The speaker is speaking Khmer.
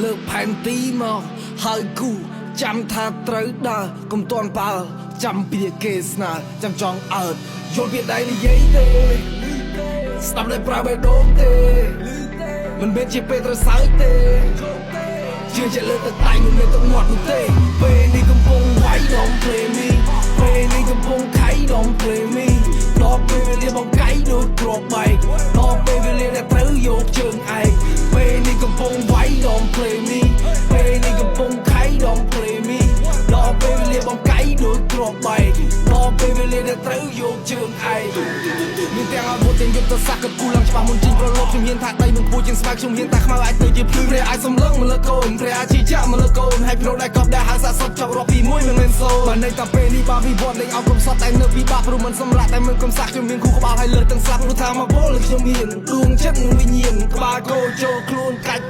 លើកផែនទីមកហើយគូចាំថាត្រូវដើរកុំតន់បើចាំពីគេស្នើចាំចង់អើតយល់ពីដៃនិយាយទេស្ដាប់តែប្រើបេះដូងទេមិនមែនជាពេលត្រូវសើចទេជឿជាក់លើទឹកដៃមិនមានទឹកមាត់នោះទេពេលនេះកំពុងវាយ Don't play me ពេលនេះកំពុងខៃ Don't play me ដល់ពេលវេលាបងកៃដូចគ្រាប់បែកដល់ពេលវេលាដែលត្រូវយកជើងឯងពេលនេះកំពុងវាយ Don't play me ពេលនេះកំពុងខៃ Don't play me ដល់ពេលវេលាបងកៃដូចគ្រាប់បែកដល់ពេលវេលាដែលត្រូវយកជើងឯងមានទាំងអាវុធទាំងយុទ្ធសាស្ត្រគូឡើងច្បាស់មុនជិញប្រឡប់ខ្ញុំហ៊ានថាដៃមិនគួរជាងស្បែកខ្ញុំហ៊ានថាខ្មៅអាចទៅជាភ្លឺព្រះអាចសំឡឹងមកលើកូនព្រះអាចជីចាក់មកលើកូនហើយប្រូដែលកប់ដែលហៅសាសតចប់រាប់ពី1មិនមែនសូបានន័យថាពេលនេះបាវិវត្តលេងអោបកំសត់តែនៅពិបាកព្រោះមិនសម្រាប់តែមិនកំសាក់ខ្ញុំមានគូក្បាលហើយលើទាំងស្លាប់ព្រោះថាមកពលខ្ញុំហ៊ានដួងចិត្តនឹងវិញ្ញាណក្បាលគោចូលខ្លួនកាច់